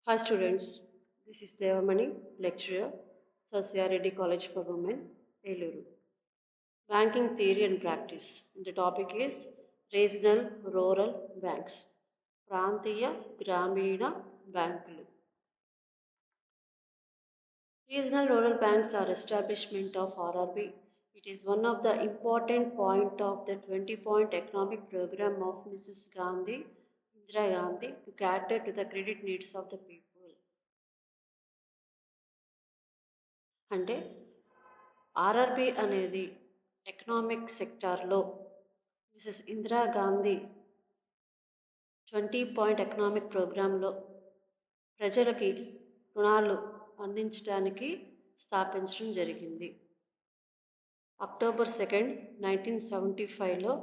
Hi students, this is Devamani, lecturer, Sasya College for Women, Eluru. Banking theory and practice. The topic is regional rural banks. Prantiya Gramina Bankulu. Regional rural banks are establishment of RRB. It is one of the important point of the 20-point economic program of Mrs. Gandhi, Indira Gandhi, to cater to the credit needs of the people. అంటే RRB అనేది economic సెక్టార్లో Mrs Indira Gandhi 20-పాయింట్ economic ప్రోగ్రాంలో ప్రజలకి రుణాలు అందించడానికి స్థాపించడం జరిగింది. October 2, 1975లో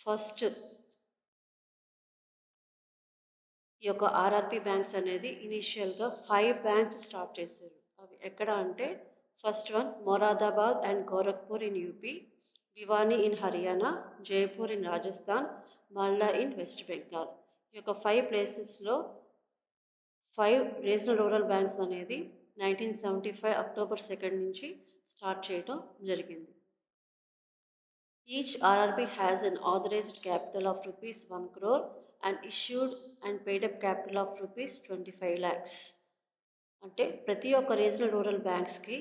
first ఈ యొక్క ఆర్ఆర్బి బ్యాంక్స్ అనేది ఇనీషియల్గా 5 బ్యాంక్స్ స్టార్ట్ చేశారు. అవి ఎక్కడ అంటే first one Moradabad and Gorakhpur in UP, Bhiwani in Haryana, Jaipur in Rajasthan, Malda in west Bengal. ఈ యొక్క 5 ప్లేసెస్లో 5 రీజనల్ రూరల్ బ్యాంక్స్ అనేది 1975 అక్టోబర్ 2 నుంచి స్టార్ట్ చేయడం జరిగింది. Each RRB has an authorized capital of rupees 1 crore and issued and paid up capital of rupees 25 lakhs. అంటే ప్రతి ఒక్క రీజనల్ రూరల్ బ్యాంక్స్కి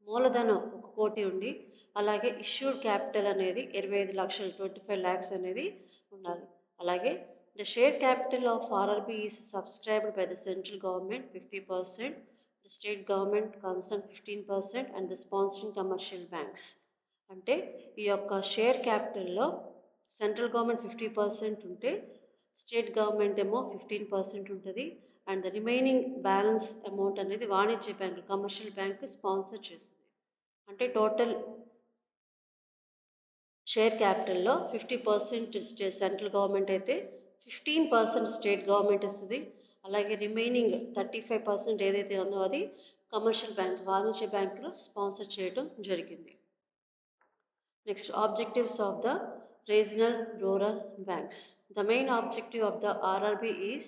మూలధనం 1 కోటి ఉండి అలాగే ఇష్యూడ్ క్యాపిటల్ అనేది 25 లక్షలు 25 lakhs అనేది ఉండాలి. అలాగే the share capital of RRB is subscribed by the central government 50%, the state government concerned 15% and the sponsoring commercial banks. అంటే ఈ యొక్క షేర్ క్యాపిటల్లో సెంట్రల్ గవర్నమెంట్ 50% ఉంటే స్టేట్ గవర్నమెంట్ ఏమో 15% ఉంటుంది and the remaining balance amount అనేది వాణిజ్య బ్యాంకు కమర్షియల్ బ్యాంకు స్పాన్సర్ చేస్తుంది. అంటే టోటల్ షేర్ క్యాపిటల్లో 50% సెంట్రల్ గవర్నమెంట్ అయితే 15% స్టేట్ గవర్నమెంట్ ఇస్తుంది. అలాగే రిమైనింగ్ 35% ఏదైతే ఉందో అది కమర్షియల్ బ్యాంక్ వాణిజ్య బ్యాంకులో స్పాన్సర్ చేయడం జరిగింది. Next, objectives of the regional rural banks. The main objective of the RRB is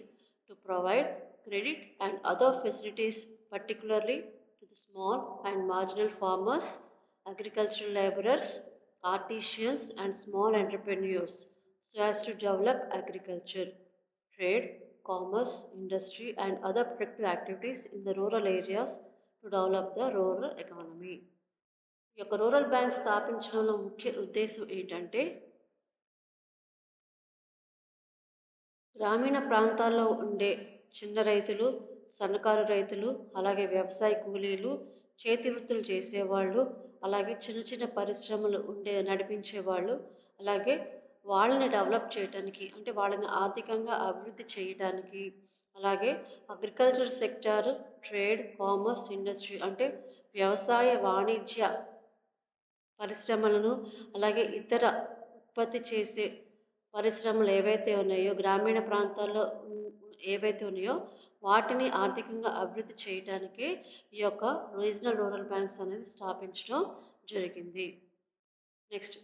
to provide credit and other facilities particularly to the small and marginal farmers, agricultural laborers, artisans and small entrepreneurs so as to develop agriculture, trade, commerce, industry and other productive activities in the rural areas to develop the rural economy. ఈ యొక్క rural bank స్థాపించడంలో ముఖ్య ఉద్దేశం ఏంటంటే గ్రామీణ ప్రాంతాల్లో ఉండే చిన్న రైతులు, సన్నకారు రైతులు, అలాగే వ్యవసాయ కూలీలు, చేతి వృత్తులు చేసేవాళ్ళు, అలాగే చిన్న చిన్న పరిశ్రమలు నడిపించేవాళ్ళు, అలాగే వాళ్ళని డెవలప్ చేయడానికి అంటే వాళ్ళని ఆర్థికంగా అభివృద్ధి చేయడానికి, అలాగే agriculture sector, trade, commerce, industry అంటే వ్యవసాయ వాణిజ్య పరిశ్రమలను అలాగే ఇతర ఉత్పత్తి చేసే పరిశ్రమలు ఏవైతే ఉన్నాయో గ్రామీణ ప్రాంతాల్లో ఏవైతే ఉన్నాయో వాటిని ఆర్థికంగా అభివృద్ధి చేయడానికి ఈ యొక్క రీజనల్ రూరల్ బ్యాంక్స్ అనేది స్థాపించడం జరిగింది. Next,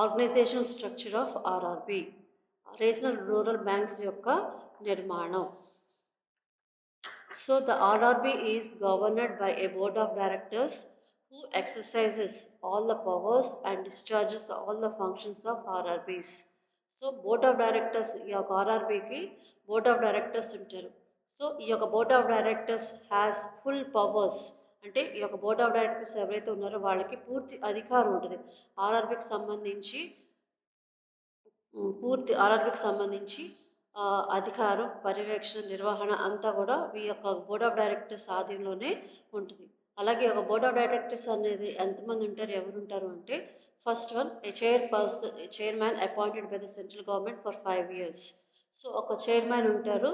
organization structure of RRB. Regional rural banks యొక్క నిర్మాణం. So the RRB is governed by a board of directors who exercises all the powers and discharges all the functions of RRBs. So board of directors ఈ యొక్క ఆర్ఆర్బికి board of directors ఉంటారు. So ఈ యొక్క board of directors has full powers. అంటే ఈ యొక్క board of directors ఎవరైతే ఉన్నారో వాళ్ళకి పూర్తి అధికారం ఉంటుంది ఆర్ఆర్బికి సంబంధించి అధికారం, పర్యవేక్షణ, నిర్వహణ అంతా కూడా ఈ యొక్క బోర్డ్ ఆఫ్ డైరెక్టర్స్ ఆధీనంలోనే ఉంటుంది. అలాగే ఒక బోర్డ్ ఆఫ్ డైరెక్టర్స్ అనేది ఎంతమంది ఉంటారు, ఎవరు ఉంటారు అంటే first one chairman appointed by the central government for 5 years. So ఒక చైర్మన్ ఉంటారు.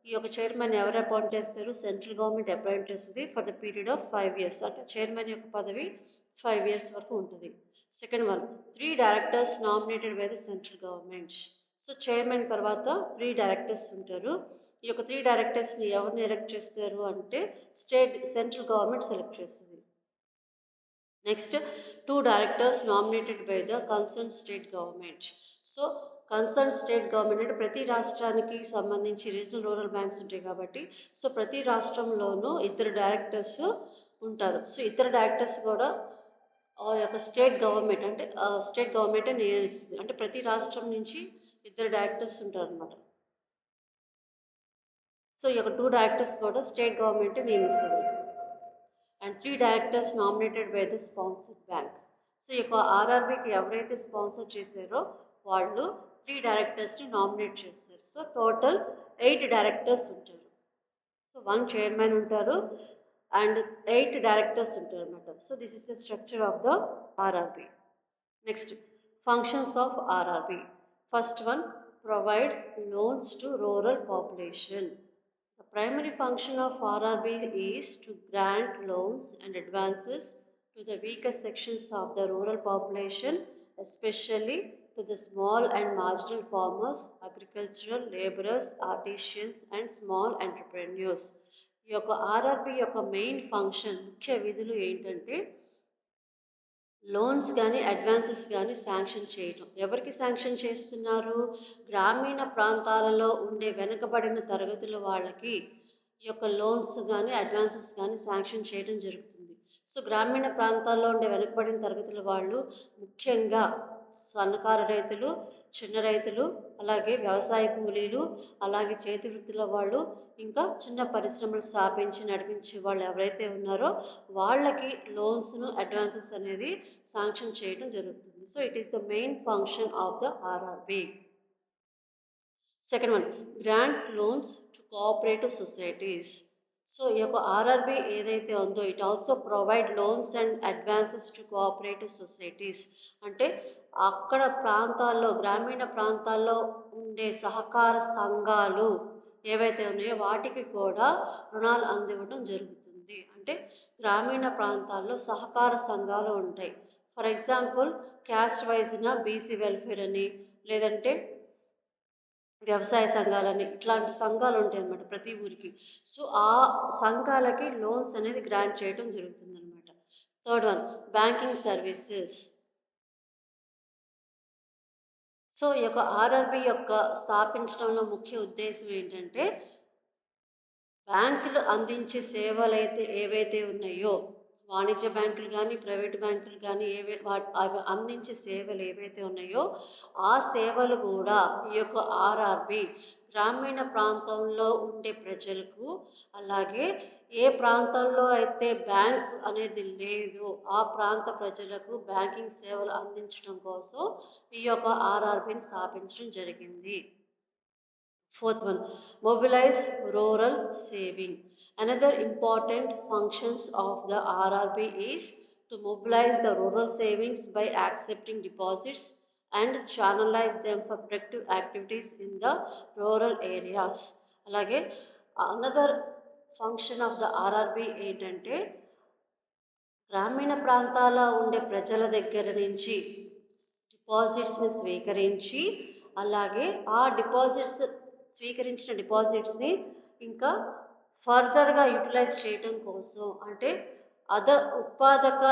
ఈ యొక్క చైర్మన్ ఎవరు అపాయింట్ చేస్తారు, సెంట్రల్ గవర్నమెంట్ అపాయింట్ చేస్తుంది for the period of 5 years. అంటే చైర్మన్ యొక్క పదవి 5 years వరకు ఉంటుంది. Second one 3 directors nominated by the central government. So chairman తర్వాత 3 డైరెక్టర్స్ ఉంటారు. ఈ యొక్క 3 డైరెక్టర్స్ని ఎవరిని ఎలక్ట్ చేస్తారు అంటే సెంట్రల్ గవర్నమెంట్ సెలెక్ట్ చేస్తుంది. Next 2 directors nominated by the concern state government. So concern state government అంటే ప్రతి రాష్ట్రానికి సంబంధించి రీజనల్ రూరల్ బ్యాంక్స్ ఉంటాయి కాబట్టి సో ప్రతి రాష్ట్రంలోనూ ఇద్దరు డైరెక్టర్స్ ఉంటారు. సో ఇద్దరు డైరెక్టర్స్ కూడా ఆ యొక్క స్టేట్ గవర్నమెంటే నియమిస్తుంది. అంటే ప్రతి రాష్ట్రం నుంచి ఇద్దరు డైరెక్టర్స్ ఉంటారనమాట. సో ఈ యొక్క 2 డైరెక్టర్స్ కూడా స్టేట్ గవర్నమెంటే నియమిస్తుంది. And 3 directors nominated by the sponsored bank. So ఈ యొక్క ఆర్ఆర్బికి ఎవరైతే స్పాన్సర్ చేశారో వాళ్ళు 3 డైరెక్టర్స్ని నామినేట్ చేస్తారు. సో టోటల్ 8 డైరెక్టర్స్ ఉంటారు. సో 1 చైర్మన్ ఉంటారు అండ్ 8 డైరెక్టర్స్ ఉంటారు అనమాట. So this is the structure of the RRB. Next functions of RRB. First one, provide loans to rural population. The primary function of RRB is to grant loans and advances to the weaker sections of the rural population, especially to the small and marginal farmers, agricultural laborers, artisans and small entrepreneurs. ఈ యొక్క RRB యొక్క main function ముఖ్య విధులు ఏంటంటే loans కానీ advances కానీ sanction చేయటం. ఎవరికి శాంక్షన్ చేస్తున్నారు? గ్రామీణ ప్రాంతాలలో ఉండే వెనుకబడిన తరగతుల వాళ్ళకి ఈ యొక్క లోన్స్ కానీ అడ్వాన్సెస్ కానీ శాంక్షన్ చేయడం జరుగుతుంది. సో గ్రామీణ ప్రాంతాల్లో ఉండే వెనుకబడిన తరగతుల వాళ్ళు ముఖ్యంగా సన్నకారు రైతులు, చిన్న రైతులు, అలాగే వ్యవసాయ కూలీలు, అలాగే చేతి వృత్తుల వాళ్ళు, ఇంకా చిన్న పరిశ్రమలు స్థాపించి నడిపించే వాళ్ళు ఎవరైతే ఉన్నారో వాళ్ళకి లోన్స్ను అడ్వాన్సెస్ అనేది శాంక్షన్ చేయడం జరుగుతుంది. So it is the main function of the RRB. Second one, grant loans to cooperative societies. So ఈ యొక్క ఆర్ఆర్బి ఏదైతే ఉందో it also provide loans and advances to cooperative societies. అంటే అక్కడ ప్రాంతాల్లో గ్రామీణ ప్రాంతాల్లో ఉండే సహకార సంఘాలు ఏవైతే ఉన్నాయో వాటికి కూడా రుణాలు అందివ్వడం జరుగుతుంది. అంటే గ్రామీణ ప్రాంతాల్లో సహకార సంఘాలు ఉంటాయి. ఫర్ ఎగ్జాంపుల్ క్యాస్ట్ వైజ్న బీసీ వెల్ఫేర్ అని, లేదంటే వ్యవసాయ సంఘాలని, ఇట్లాంటి సంఘాలు ఉంటాయి అన్నమాట ప్రతి ఊరికి. సో ఆ సంఘాలకి లోన్స్ అనేది గ్రాంట్ చేయడం జరుగుతుంది అనమాట. Third one, banking services. So ఈ యొక్క ఆర్ఆర్బి యొక్క స్థాపించడంలో ముఖ్య ఉద్దేశం ఏంటంటే బ్యాంకులు అందించే సేవలు ఏవైతే ఉన్నాయో వాణిజ్య బ్యాంకులు కానీ ప్రైవేట్ బ్యాంకులు కానీ అవి అందించే సేవలు ఏవైతే ఉన్నాయో ఆ సేవలు కూడా ఈ యొక్క ఆర్ఆర్బి గ్రామీణ ప్రాంతంలో ఉండే ప్రజలకు, అలాగే ఏ ప్రాంతాల్లో అయితే బ్యాంక్ అనేది లేదో ఆ ప్రాంత ప్రజలకు బ్యాంకింగ్ సేవలు అందించడం కోసం ఈ యొక్క ఆర్ఆర్బిని స్థాపించడం జరిగింది. Fourth one, mobilize rural saving. Another important functions of the RRB is to mobilize the rural savings by accepting deposits and channelize them for productive activities in the rural areas. అలాగే another function of the RRB ఏంటంటే గ్రామీణ ప్రాంతాల్లో ఉండే ప్రజల దగ్గర నుంచి డిపాజిట్స్ని స్వీకరించి, అలాగే ఆ స్వీకరించిన డిపాజిట్స్ని ఇంకా ఫర్దర్గా యూటిలైజ్ చేయడం కోసం, అంటే ఉత్పాదక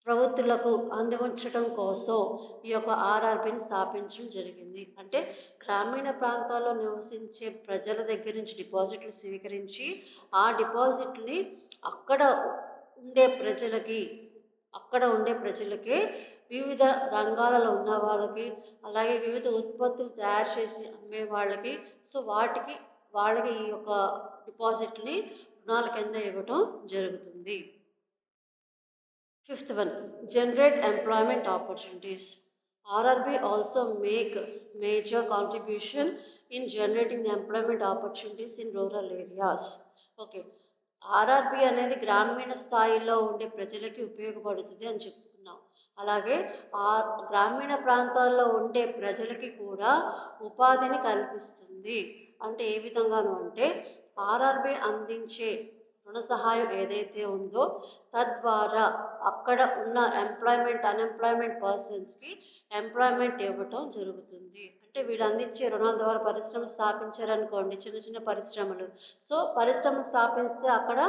ప్రవృత్తులకు అందించడం కోసం ఈ యొక్క ఆర్ఆర్బిని స్థాపించడం జరిగింది. అంటే గ్రామీణ ప్రాంతాల్లో నివసించే ప్రజల దగ్గర నుంచి డిపాజిట్లు స్వీకరించి ఆ డిపాజిట్ని అక్కడ ఉండే ప్రజలకే వివిధ రంగాలలో ఉన్న వాళ్ళకి, అలాగే వివిధ ఉత్పత్తులు తయారు చేసి అమ్మే వాళ్ళకి, సో వాళ్ళకి ఈ యొక్క డిపాజిట్ని రుణాల కింద ఇవ్వటం జరుగుతుంది. Fifth one, generate employment opportunities. RRB also make major contribution in generating the employment opportunities in rural areas. Okay. RRB అనేది గ్రామీణ స్థాయిలో ఉండే ప్రజలకి ఉపయోగపడుతుంది అని చెప్పుకున్నాం. అలాగే ఆ గ్రామీణ ప్రాంతాల్లో ఉండే ప్రజలకి కూడా ఉపాధిని కల్పిస్తుంది. అంటే ఏ విధంగాను అంటే ఆర్ఆర్బి అందించే రుణ సహాయం ఏదైతే ఉందో తద్వారా అక్కడ ఉన్న అన్ఎంప్లాయ్మెంట్ పర్సన్స్కి ఎంప్లాయ్మెంట్ ఇవ్వటం జరుగుతుంది. అంటే వీళ్ళు అందించే రుణాల ద్వారా పరిశ్రమలు స్థాపించారనుకోండి, చిన్న చిన్న పరిశ్రమలు. సో పరిశ్రమలు స్థాపిస్తే అక్కడ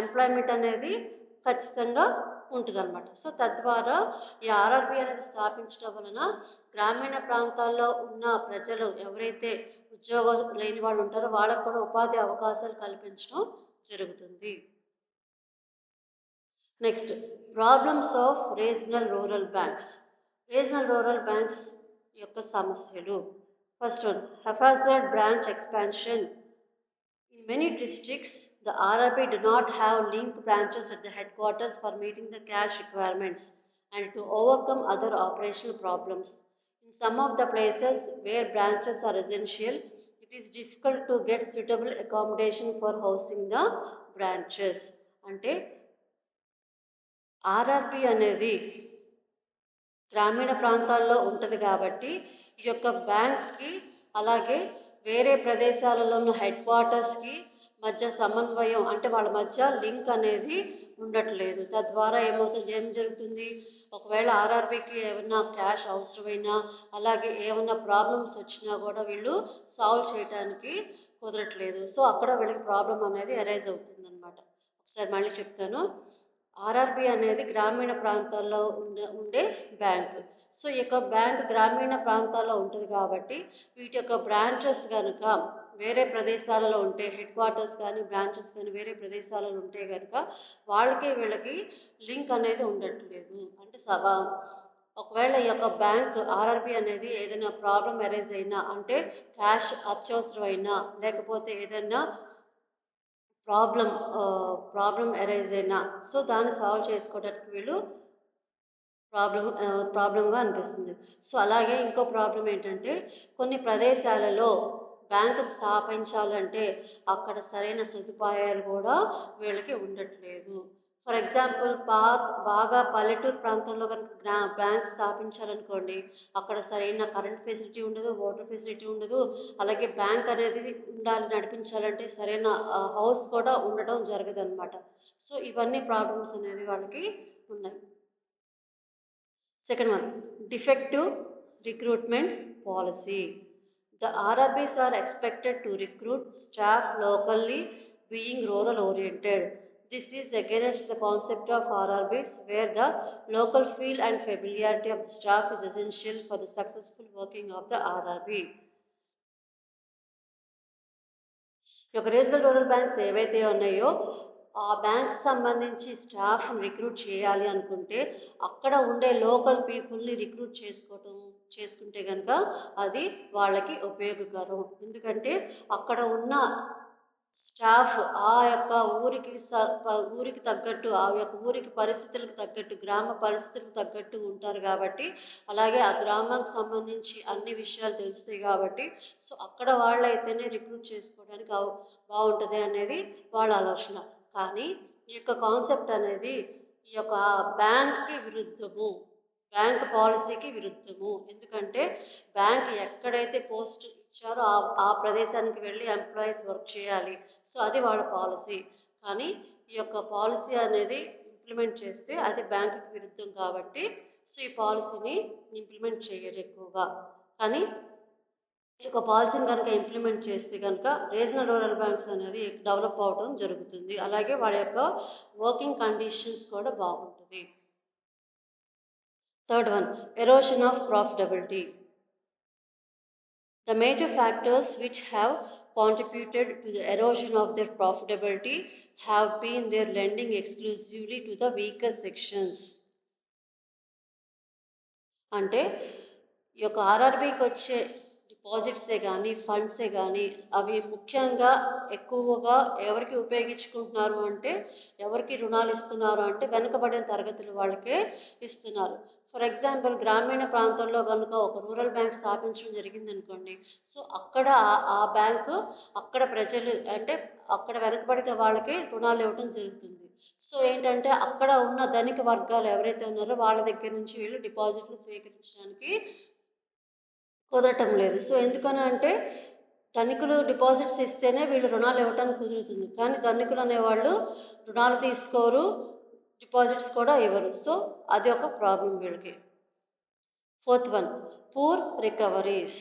ఎంప్లాయ్మెంట్ అనేది ఖచ్చితంగా ఉంటుందన్నమాట. సో తద్వారా ఈ ఆర్ఆర్బి అనేది స్థాపించడం వలన గ్రామీణ ప్రాంతాల్లో ఉన్న ప్రజలు ఎవరైతే ఉద్యోగం లేని వాళ్ళు ఉంటారో వాళ్ళకు కూడా ఉపాధి అవకాశాలు కల్పించడం జరుగుతుంది. Next, problems of regional rural banks. Regional rural banks యొక్క సమస్యలు. First one, haphazard branch expansion. In many districts, the RRB do not have link branches at the headquarters for meeting the cash requirements and to overcome other operational problems. In some of the places where branches are essential, it is difficult to get suitable accommodation for housing the branches. అంటే RRB అనేది గ్రామీణ ప్రాంతాల్లో ఉంటుంది కాబట్టి ఈ యొక్క బ్యాంక్కి అలాగే వేరే ప్రదేశాలలో ఉన్న హెడ్ క్వార్టర్స్కి మధ్య సమన్వయం అంటే వాళ్ళ మధ్య లింక్ అనేది ఉండట్లేదు. తద్వారా ఏం జరుగుతుంది, ఒకవేళ ఆర్ఆర్బికి ఏమన్నా క్యాష్ అవసరమైనా అలాగే ఏమన్నా ప్రాబ్లమ్స్ వచ్చినా కూడా వీళ్ళు సాల్వ్ చేయడానికి కుదరట్లేదు. సో అక్కడ వీళ్ళకి ప్రాబ్లం అనేది అరైజ్ అవుతుంది అనమాట. ఒకసారి మళ్ళీ చెప్తాను. ఆర్ఆర్బి అనేది గ్రామీణ ప్రాంతాల్లో ఉండే బ్యాంకు. సో ఈ యొక్క బ్యాంక్ గ్రామీణ ప్రాంతాల్లో ఉంటుంది కాబట్టి వీటి యొక్క బ్రాంచెస్ కనుక వేరే ప్రదేశాలలో ఉంటే, హెడ్ క్వార్టర్స్ కానీ బ్రాంచెస్ కానీ వేరే ప్రదేశాలలో ఉంటే కనుక వాళ్ళకి వీళ్ళకి లింక్ అనేది ఉండట్లేదు. అంటే ఒకవేళ ఈ యొక్క బ్యాంక్ ఆర్ఆర్బి అనేది ఏదైనా ప్రాబ్లం అరైజ్ అయినా అంటే క్యాష్ అత్యవసరమైనా లేకపోతే ఏదైనా ప్రాబ్లం అరైజ్ అయినా సో దాన్ని సాల్వ్ చేసుకోవడానికి వీళ్ళు ప్రాబ్లంగా అనిపిస్తుంది. సో అలాగే ఇంకో ప్రాబ్లం ఏంటంటే కొన్ని ప్రదేశాలలో బ్యాంకు స్థాపించాలంటే అక్కడ సరైన సదుపాయాలు కూడా వీళ్ళకి ఉండట్లేదు. ఫర్ ఎగ్జాంపుల్ బాగా పల్లెటూరు ప్రాంతంలో కనుక బ్యాంక్ స్థాపించాలనుకోండి, అక్కడ సరైన కరెంట్ ఫెసిలిటీ ఉండదు, వాటర్ ఫెసిలిటీ ఉండదు. అలాగే బ్యాంక్ అనేది నడిపించాలంటే సరైన హౌస్ కూడా ఉండడం జరగదన్నమాట. సో ఇవన్నీ ప్రాబ్లమ్స్ అనేది వాళ్ళకి ఉన్నాయి. Second one, defective recruitment policy. The RRBs are expected to recruit staff locally being rural oriented. This is against the concept of RRBs where the local feel and familiarity of the staff is essential for the successful working of the RRB. యొక్క regional rural banks ఏవైతే ఉన్నాయో ఆ banks సంబంధించి స్టాఫ్ని recruit చేయాలి అనుకుంటే అక్కడ ఉండే లోకల్ పీపుల్ని రిక్రూట్ చేసుకుంటే కనుక అది వాళ్ళకి ఉపయోగకరం. ఎందుకంటే అక్కడ ఉన్న స్టాఫ్ ఆ యొక్క ఊరికి తగ్గట్టు ఆ యొక్క ఊరికి పరిస్థితులకు తగ్గట్టు గ్రామ పరిస్థితులకు తగ్గట్టు ఉంటారు కాబట్టి అలాగే ఆ గ్రామానికి సంబంధించి అన్ని విషయాలు తెలుస్తాయి కాబట్టి సో అక్కడ వాళ్ళైతేనే రిక్రూట్ చేసుకోవడానికి బాగుంటుంది అనేది వాళ్ళ ఆలోచన. కానీ ఈ యొక్క కాన్సెప్ట్ అనేది ఈ యొక్క బ్యాంక్కి విరుద్ధము, బ్యాంక్ పాలసీకి విరుద్ధము. ఎందుకంటే బ్యాంక్ ఎక్కడైతే పోస్ట్ ఇచ్చారో ఆ ప్రదేశానికి వెళ్ళి ఎంప్లాయీస్ వర్క్ చేయాలి. సో అది వాళ్ళ పాలసీ. కానీ ఈ యొక్క పాలసీ అనేది ఇంప్లిమెంట్ చేస్తే అది బ్యాంకుకి విరుద్ధం కాబట్టి సో ఈ పాలసీని ఇంప్లిమెంట్ చేయరు ఎక్కువగా. కానీ ఈ యొక్క పాలసీని కనుక ఇంప్లిమెంట్ చేస్తే కనుక రీజనల్ రూరల్ బ్యాంక్స్ అనేది డెవలప్ అవడం జరుగుతుంది. అలాగే వాళ్ళ యొక్క వర్కింగ్ కండిషన్స్ కూడా బాగుంటుంది. Third one, erosion of profitability. The major factors which have contributed to the erosion of their profitability have been their lending exclusively to the weaker sections. అంటే ఈ యొక్క ఆర్ఆర్బికి వచ్చే డిపాజిట్సే కానీ ఫండ్సే కానీ అవి ముఖ్యంగా ఎక్కువగా ఎవరికి ఉపయోగించుకుంటున్నారు అంటే ఎవరికి రుణాలు ఇస్తున్నారు అంటే వెనుకబడిన తరగతుల వాళ్ళకే ఇస్తున్నారు. ఫర్ ఎగ్జాంపుల్ గ్రామీణ ప్రాంతంలో కనుక ఒక రూరల్ బ్యాంక్ స్థాపించడం జరిగింది అనుకోండి, సో అక్కడ ఆ బ్యాంకు అక్కడ ప్రజలు అంటే అక్కడ వెనుకబడిన వాళ్ళకి రుణాలు ఇవ్వడం జరుగుతుంది. సో ఏంటంటే అక్కడ ఉన్న ధనిక వర్గాలు ఎవరైతే ఉన్నారో వాళ్ళ దగ్గర నుంచి వీళ్ళు డిపాజిట్లు స్వీకరించడానికి కుదరటం లేదు. సో ఎందుకని అంటే ధనికులు డిపాజిట్స్ ఇస్తేనే వీళ్ళు రుణాలు ఇవ్వటానికి కుదురుతుంది. కానీ ధనికులు అనేవాళ్ళు రుణాలు తీసుకోరు, డిపాజిట్స్ కూడా ఇవ్వరు. సో అది ఒక ప్రాబ్లం వీళ్ళకి. Fourth one, poor recoveries.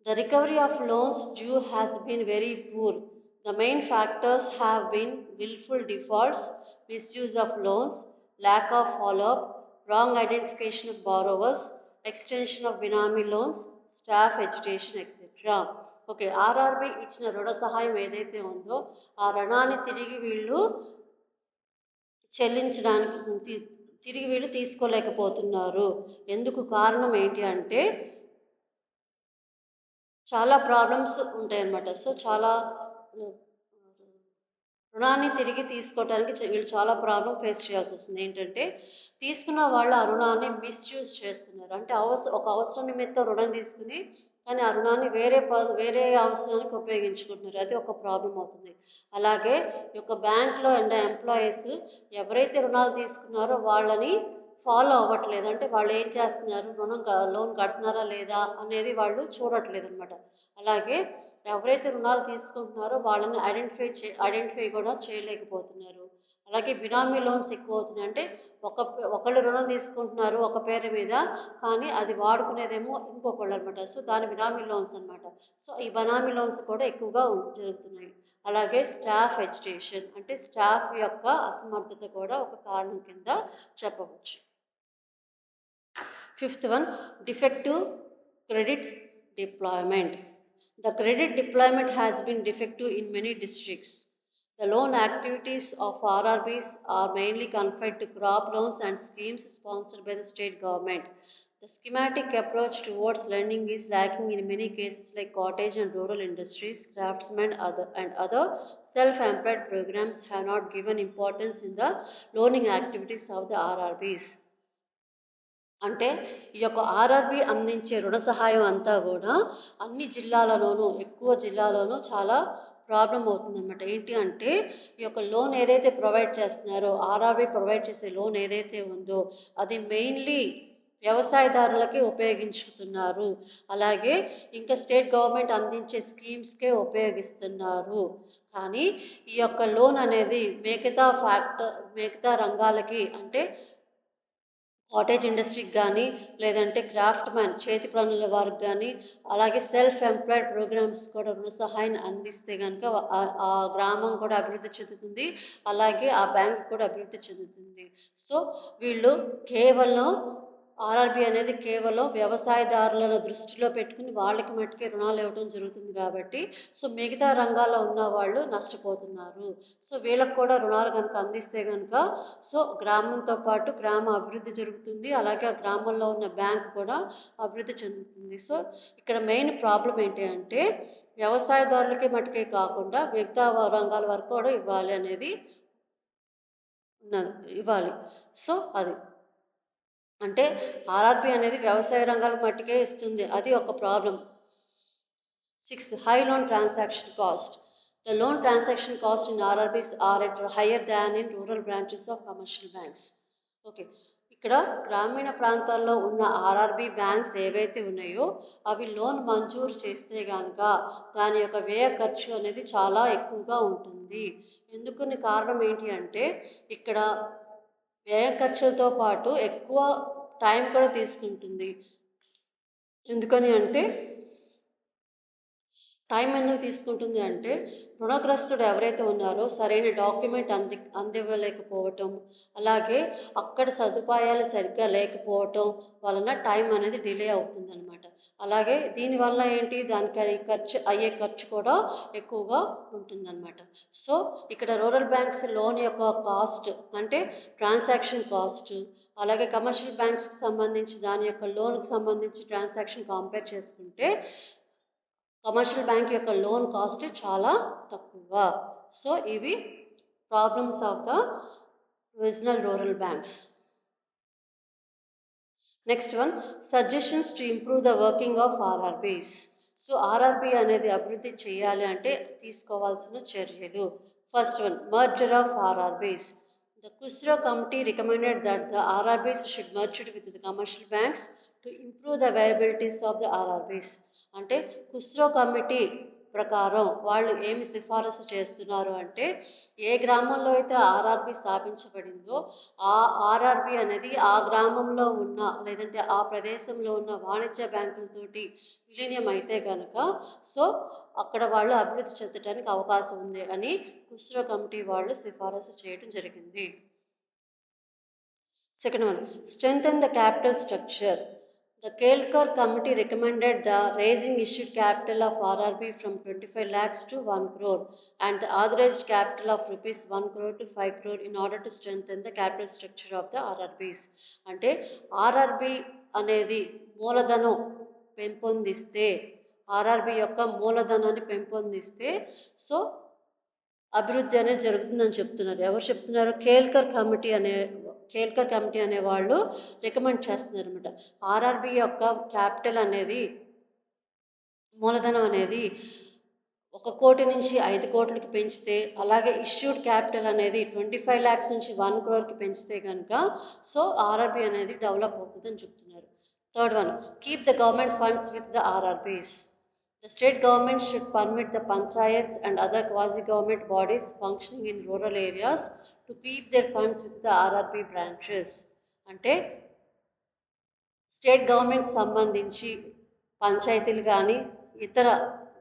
The recovery of loans due has been very poor. The main factors have been willful defaults, misuse of loans, lack of follow-up, wrong identification of borrowers, extension of Benami loans, staff agitation, etc. Okay, RRB ఇచ్చిన రుణ సహాయం ఏదైతే ఉందో ఆ రుణాన్ని తిరిగి వీళ్ళు తీసుకోలేకపోతున్నారు. ఎందుకు? కారణం ఏంటి అంటే చాలా ప్రాబ్లమ్స్ ఉంటాయన్నమాట. సో చాలా రుణాన్ని తిరిగి తీసుకోవడానికి వీళ్ళు చాలా ప్రాబ్లం ఫేస్ చేయాల్సి వస్తుంది. ఏంటంటే తీసుకున్న వాళ్ళు ఆ రుణాన్ని మిస్యూజ్ చేస్తున్నారు. అంటే ఒక అవసరం నిమిత్తం రుణం తీసుకుని కానీ ఆ రుణాన్ని వేరే అవసరానికి ఉపయోగించుకుంటున్నారు. అది ఒక ప్రాబ్లం అవుతుంది. అలాగే ఈ యొక్క బ్యాంక్లో అండ్ ఎంప్లాయీస్ ఎవరైతే రుణాలు తీసుకున్నారో వాళ్ళని ఫాలో అవ్వట్లేదు. అంటే వాళ్ళు ఏం చేస్తున్నారు, లోన్ కడుతున్నారా లేదా అనేది వాళ్ళు చూడట్లేదు అనమాట. అలాగే ఎవరైతే రుణాలు తీసుకుంటున్నారో వాళ్ళని ఐడెంటిఫై కూడా చేయలేకపోతున్నారు. అలాగే బినామీ లోన్స్ ఎక్కువ అవుతున్నాయి. అంటే ఒకళ్ళు రుణం తీసుకుంటున్నారు ఒక పేరు మీద, కానీ అది వాడుకునేదేమో ఇంకొకళ్ళు అనమాట. సో దాని బినామీ లోన్స్ అనమాట. సో ఈ బినామీ లోన్స్ కూడా ఎక్కువగా జరుగుతున్నాయి. అలాగే స్టాఫ్ ఎడ్యుకేషన్ అంటే స్టాఫ్ యొక్క అసమర్థత కూడా ఒక కారణం కింద చెప్పవచ్చు. Fifth one, defective credit deployment. The credit deployment has been defective in many districts. The loan activities of RRBs are mainly confined to crop loans and schemes sponsored by the state government. The schematic approach towards lending is lacking in many cases like cottage and rural industries, craftsmen and other self-employed programs have not given importance in the loaning activities of the RRBs. అంటే ఈ యొక్క RRB అందించే రుణ సహాయం అంతా కూడా అన్ని జిల్లాలలోనూ ఎక్కువ జిల్లాలోనూ చాలా ప్రాబ్లం అవుతుందన్నమాట. ఏంటి అంటే ఈ యొక్క లోన్ ఏదైతే ప్రొవైడ్ చేస్తున్నారో ఆర్ఆర్బి ప్రొవైడ్ చేసే లోన్ ఏదైతే ఉందో అది మెయిన్లీ వ్యవసాయదారులకే ఉపయోగించుతున్నారు. అలాగే ఇంకా స్టేట్ గవర్నమెంట్ అందించే స్కీమ్స్కే ఉపయోగిస్తున్నారు. కానీ ఈ యొక్క లోన్ అనేది మిగతా రంగాలకి అంటే కాటేజ్ ఇండస్ట్రీకి కానీ లేదంటే క్రాఫ్ట్ మ్యాన్ చేతి పనుల వారికి కానీ అలాగే సెల్ఫ్ ఎంప్లాయిడ్ ప్రోగ్రామ్స్ కూడా రుణ సహాయాన్ని అందిస్తే కనుక ఆ గ్రామం కూడా అభివృద్ధి చెందుతుంది. అలాగే ఆ బ్యాంక్ కూడా అభివృద్ధి చెందుతుంది. సో వీళ్ళు కేవలం ఆర్ఆర్బి అనేది కేవలం వ్యవసాయదారులను దృష్టిలో పెట్టుకుని వాళ్ళకి మట్టుకే రుణాలు ఇవ్వడం జరుగుతుంది కాబట్టి సో మిగతా రంగాల్లో ఉన్న వాళ్ళు నష్టపోతున్నారు. సో వీళ్ళకి కూడా రుణాలు కనుక అందిస్తే కనుక సో గ్రామంతో పాటు గ్రామ అభివృద్ధి జరుగుతుంది. అలాగే ఆ గ్రామంలో ఉన్న బ్యాంక్ కూడా అభివృద్ధి చెందుతుంది. సో ఇక్కడ మెయిన్ ప్రాబ్లం ఏంటి అంటే వ్యవసాయదారులకి మట్టుకే కాకుండా మిగతా రంగాల వరకు కూడా ఇవ్వాలి. సో అది అంటే ఆర్ఆర్బి అనేది వ్యవసాయ రంగాల మట్టుకే ఇస్తుంది. అది ఒక problem. 6th, high loan transaction cost. The loan transaction cost in RRBs are higher than in rural branches of commercial banks. Okay, ఇక్కడ గ్రామీణ ప్రాంతాల్లో ఉన్న ఆర్ఆర్బి బ్యాంక్స్ ఏవైతే ఉన్నాయో అవి లోన్ మంజూరు చేస్తే కనుక దాని యొక్క వ్యయ ఖర్చు అనేది చాలా ఎక్కువగా ఉంటుంది. ఎందుకని కారణం ఏంటి అంటే ఇక్కడ వ్యయ ఖర్చులతో పాటు ఎక్కువ టైం కూడా తీసుకుంటుంది. ఎందుకని అంటే టైం ఎందుకు తీసుకుంటుంది అంటే రుణగ్రస్తుడు ఎవరైతే ఉన్నారో సరైన డాక్యుమెంట్ అందివ్వలేకపోవటం, అలాగే అక్కడ సదుపాయాలు సరిగ్గా లేకపోవటం వలన టైం అనేది డిలే అవుతుందన్నమాట. అలాగే దీనివల్ల ఏంటి దానికి ఖర్చు కూడా ఎక్కువగా ఉంటుందన్నమాట. సో ఇక్కడ రూరల్ బ్యాంక్స్ లోన్ యొక్క కాస్ట్ అంటే ట్రాన్సాక్షన్ కాస్ట్, అలాగే కమర్షియల్ బ్యాంక్స్కి సంబంధించి దాని యొక్క లోన్కి సంబంధించి ట్రాన్సాక్షన్ కంపేర్ చేసుకుంటే కమర్షియల్ బ్యాంక్ యొక్క లోన్ కాస్ట్ చాలా తక్కువ. సో ఇవి problems of the regional rural banks. Next one, suggestions to improve the working of RRBs. So RRB అనేది అభివృద్ధి చేయాలి అంటే తీసుకోవాల్సిన చర్యలు. First one, merger of RRBs. The KUSRO committee recommended that the RRBs should merge with the commercial banks to improve the viabilities of the RRBs. అంటే Khusro committee ప్రకారం వాళ్ళు ఏమి సిఫారసు చేస్తున్నారు అంటే ఏ గ్రామంలో అయితే ఆర్ఆర్బి స్థాపించబడిందో ఆ ఆర్ఆర్బి అనేది ఆ గ్రామంలో ఉన్న లేదంటే ఆ ప్రదేశంలో ఉన్న వాణిజ్య బ్యాంకులతోటి విలీనం అయితే కనుక సో అక్కడ వాళ్ళు అభివృద్ధి చెందడానికి అవకాశం ఉంది అని కుస్రో కమిటీ వాళ్ళు సిఫారసు చేయడం జరిగింది. Second one, strengthen the capital structure. The Kelkar committee recommended the raising issued capital of RRB from 25 lakhs to 1 crore and the authorized capital of rupees 1 crore to 5 crore in order to strengthen the capital structure of the RRBs. అంటే RRB అనేది మూలధనం పెంపొందిస్తే RRB యొక్క మూలధనాన్ని పెంపొందిస్తే so అభివృద్ధి అనేది జరుగుతుందని చెప్తున్నారు. ఎవరు చెప్తున్నారు? కేల్కర్ కమిటీ అనే వాళ్ళు రికమెండ్ చేస్తున్నారు అనమాట. ఆర్ఆర్బి యొక్క క్యాపిటల్ అనేది మూలధనం అనేది 1 కోటి నుంచి 5 కోట్లకి పెంచితే అలాగే ఇష్యూడ్ క్యాపిటల్ అనేది 25 lakhs నుంచి 1 crore పెంచితే కనుక సో ఆర్ఆర్బి అనేది డెవలప్ అవుతుందని చెప్తున్నారు. Third one, keep the government funds with the RRBs. The state government should permit the panchayats and other quasi-government bodies functioning in rural areas to keep their funds with the RRB branches. అంటే state government సంబంధించి పంచాయతీలు కానీ ఇతర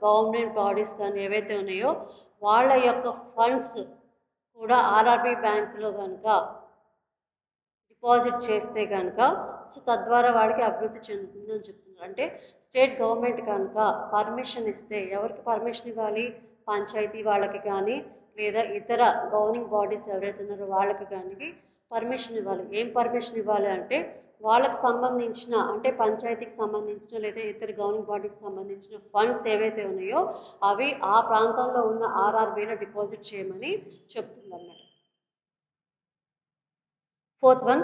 government bodies కానీ ఏవైతే ఉన్నాయో వాళ్ళ యొక్క ఫండ్స్ కూడా ఆర్ఆర్బి బ్యాంకులో కనుక డిపాజిట్ చేస్తే కనుక సో తద్వారా వాడికి అభివృద్ధి చెందుతుంది అని చెప్తున్నారు. అంటే స్టేట్ గవర్నమెంట్ కనుక పర్మిషన్ ఇస్తే ఎవరికి పర్మిషన్ ఇవ్వాలి? పంచాయతీ వాళ్ళకి కానీ లేదా ఇతర గవర్నింగ్ బాడీస్ ఎవరైతే ఉన్నారో వాళ్ళకి కానీ పర్మిషన్ ఇవ్వాలి. ఏం పర్మిషన్ ఇవ్వాలి అంటే వాళ్ళకి సంబంధించిన అంటే పంచాయతీకి సంబంధించిన లేదా ఇతర గవర్నింగ్ బాడీకి సంబంధించిన ఫండ్స్ ఏవైతే ఉన్నాయో అవి ఆ ప్రాంతంలో ఉన్న ఆర్ఆర్బీలో డిపాజిట్ చేయమని చెప్తుంది అన్నమాట. Fourth one,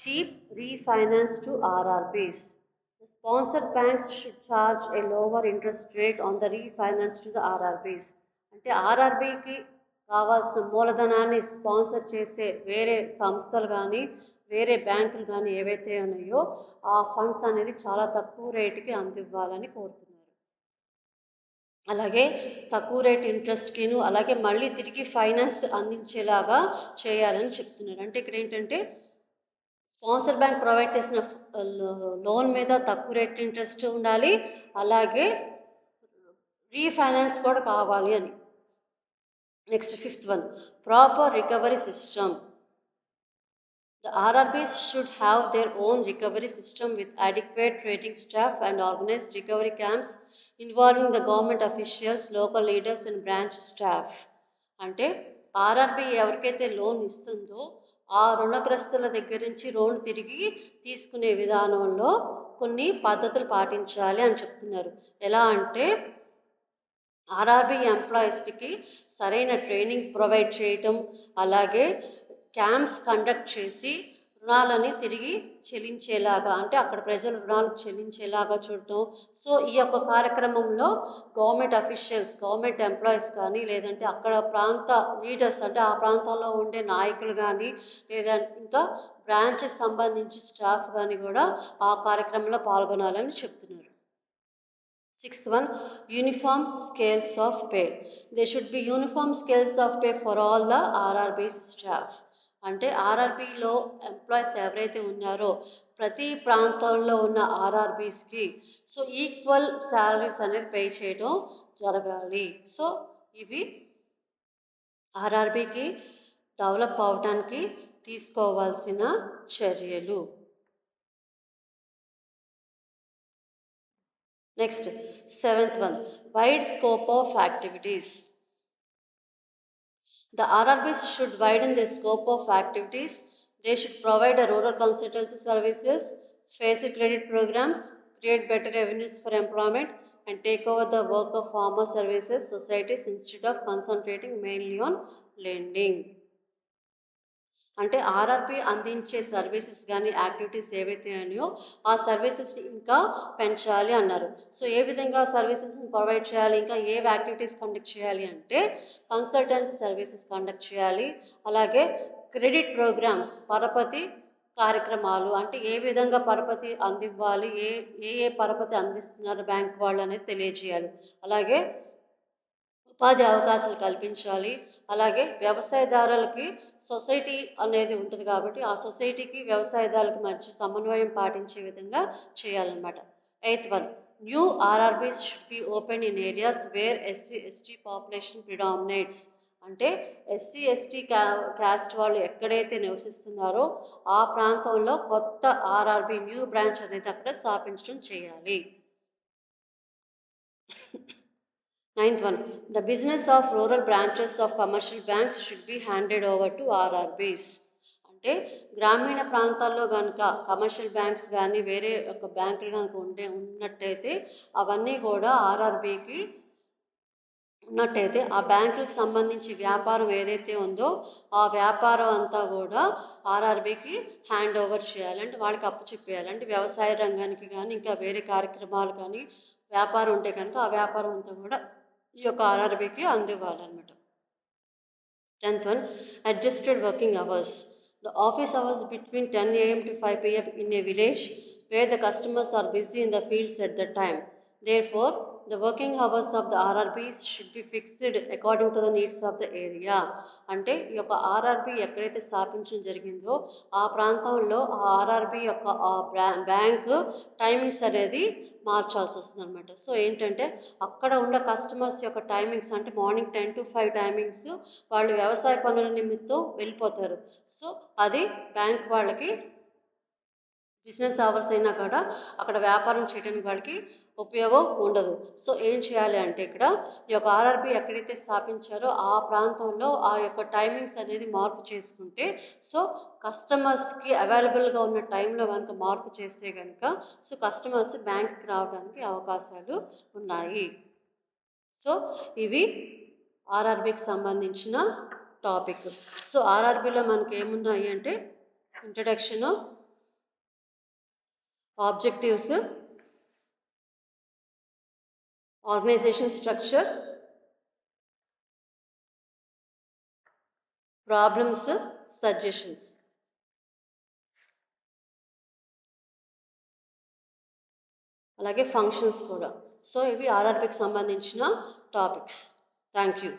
cheap refinance to RRBs. The sponsored banks should charge a lower interest rate on the refinance to the RRBs. అంటే ఆర్ఆర్బీకి కావాల్సిన మూలధనాన్ని స్పాన్సర్ చేసే వేరే సంస్థలు కానీ వేరే బ్యాంకులు కానీ ఏవైతే ఉన్నాయో ఆ ఫండ్స్ అనేది చాలా తక్కువ రేటుకి అందివ్వాలని కోరుతున్నారు. అలాగే తక్కువ రేట్ ఇంట్రెస్ట్కిను అలాగే మళ్ళీ తిరిగి ఫైనాన్స్ అందించేలాగా చేయాలని చెప్తున్నారు. అంటే ఇక్కడ ఏంటంటే స్పాన్సర్ బ్యాంక్ ప్రొవైడ్ చేసిన లోన్ మీద తక్కువ రేట్ ఇంట్రెస్ట్ ఉండాలి అలాగే రీఫైనాన్స్ కూడా కావాలి అని. Next fifth one, proper recovery system. The RRBs should have their own recovery system with adequate training staff and organized recovery camps involving the government officials local leaders and branch staff. అంటే RRB ఎవరికైతే loan ఇస్తుందో ఆ రుణగ్రస్తుల దగ్గర నుంచి loan తిరిగి తీసుకునే విధానంలో కొన్ని పద్ధతులు పాటించాలి అని చెప్తున్నారు. ఎలా అంటే ఆర్ఆర్బి ఎంప్లాయీస్కి సరైన ట్రైనింగ్ ప్రొవైడ్ చేయటం అలాగే క్యాంప్స్ కండక్ట్ చేసి రుణాలని తిరిగి చెల్లించేలాగా అంటే అక్కడ ప్రజలు రుణాలు చెల్లించేలాగా చూడటం. సో ఈ యొక్క కార్యక్రమంలో గవర్నమెంట్ అఫీషియల్స్ గవర్నమెంట్ ఎంప్లాయీస్ కానీ లేదంటే అక్కడ ప్రాంత లీడర్స్ అంటే ఆ ప్రాంతాల్లో ఉండే నాయకులు కానీ లేదా ఇంకా బ్రాంచెస్ సంబంధించి స్టాఫ్ కానీ కూడా ఆ కార్యక్రమంలో పాల్గొనాలని చెప్తున్నారు. Sixth one, uniform scales of pay. There should be uniform scales of pay for all the RRB's staff. అంటే ఆర్ఆర్బీలో ఎంప్లాయీస్ ఎవరైతే ఉన్నారో ప్రతి ప్రాంతాల్లో ఉన్న ఆర్ఆర్బీస్కి సో ఈక్వల్ శాలరీస్ అనేది పే చేయడం జరగాలి. సో ఇవి ఆర్ఆర్బీకి డెవలప్ అవడానికి తీసుకోవాల్సిన చర్యలు. Next, seventh one, wide scope of activities. The RRBs should widen their scope of activities. They should provide a rural consultancy services, face credit programs, create better avenues for employment, and take over the work of farmer services societies instead of concentrating mainly on lending. అంటే RRB అందించే services కానీ activities ఏవైతే ఉన్నాయో ఆ సర్వీసెస్ని ఇంకా పెంచాలి అన్నారు. So ఏ విధంగా సర్వీసెస్ని ప్రొవైడ్ చేయాలి ఇంకా ఏ యాక్టివిటీస్ కండక్ట్ చేయాలి అంటే కన్సల్టెన్సీ సర్వీసెస్ కండక్ట్ చేయాలి అలాగే క్రెడిట్ ప్రోగ్రామ్స్ పరపతి కార్యక్రమాలు అంటే ఏ విధంగా పరపతి అందివ్వాలి ఏ ఏ పరపతి అందిస్తున్నారు బ్యాంక్ వాళ్ళు అనేది తెలియజేయాలి. అలాగే ఉపాధి అవకాశాలు కల్పించాలి అలాగే వ్యవసాయదారులకి సొసైటీ అనేది ఉంటుంది కాబట్టి ఆ సొసైటీకి వ్యవసాయదారులకు మధ్య సమన్వయం పాటించే విధంగా చేయాలన్నమాట. Eighth one, new RRBs should be open in areas where SC ST population predominates. అంటే ఎస్సీ ఎస్టీ క్యాస్ట్ వాళ్ళు ఎక్కడైతే నివసిస్తున్నారో ఆ ప్రాంతంలో కొత్త ఆర్ఆర్బి న్యూ బ్రాంచ్ అనేది అక్కడ స్థాపించడం చేయాలి. 9th one, the business of rural branches of commercial banks should be handed over to RRBs. అంటే గ్రామీణ ప్రాంతాల్లో కనుక కమర్షియల్ బ్యాంక్స్ కానీ వేరే ఒక బ్యాంకులు కనుక ఉన్నట్టయితే అవన్నీ కూడా ఆర్ఆర్బికి ఉన్నట్టయితే ఆ బ్యాంకులకు సంబంధించి వ్యాపారం ఏదైతే ఉందో ఆ వ్యాపారం అంతా కూడా ఆర్ఆర్బికి హ్యాండ్ ఓవర్ చేయాలి, అంటే వాళ్ళకి అప్పు చెప్పేయాలి. అంటే వ్యవసాయ రంగానికి కానీ ఇంకా వేరే కార్యక్రమాలు కానీ వ్యాపారం ఉంటే కనుక ఆ వ్యాపారం అంతా కూడా ఈ యొక్క ఆర్ఆర్బికి అందివ్వాలన్నమాట. 10th one, adjusted working hours. The office hours between 10 a.m. to 5 p.m. in a village where the customers are busy in the fields at the time. Therefore, the working hours of the RRBs should be fixed according to the needs of the area. అంటే ఈ యొక్క RRB ఎక్కడైతే స్థాపించడం జరిగిందో ఆ ప్రాంతంలో ఆ RRB యొక్క బ్యాంక్ టైమింగ్స్ అనేది మార్చాల్సి వస్తుంది అనమాట. సో ఏంటంటే అక్కడ ఉన్న కస్టమర్స్ యొక్క టైమింగ్స్ అంటే మార్నింగ్ 10 to 5 టైమింగ్స్ వాళ్ళు వ్యవసాయ పనుల నిమిత్తం వెళ్ళిపోతారు. సో అది బ్యాంక్ వాళ్ళకి బిజినెస్ అవర్స్ అయినా కూడా అక్కడ వ్యాపారం చేయడానికి వాళ్ళకి ఉపయోగం ఉండదు. సో ఏం చేయాలి అంటే ఇక్కడ ఈ యొక్క ఆర్ఆర్బి ఎక్కడైతే స్థాపించారో ఆ ప్రాంతంలో ఆ యొక్క టైమింగ్స్ అనేది మార్పు చేసుకుంటే సో కస్టమర్స్కి అవైలబుల్గా ఉన్న టైంలో కనుక మార్పు చేస్తే కనుక సో కస్టమర్స్ బ్యాంక్కి రావడానికి అవకాశాలు ఉన్నాయి. సో ఇవి ఆర్ఆర్బికి సంబంధించిన టాపిక్. సో ఆర్ఆర్బిలో మనకి ఏమున్నాయి అంటే introduction, objectives, organization structure, problems, suggestions, అలాగే ఫంక్షన్స్ కూడా. సో ఇవి ఆర్ఆర్బికి సంబంధించిన టాపిక్స్. Thank you.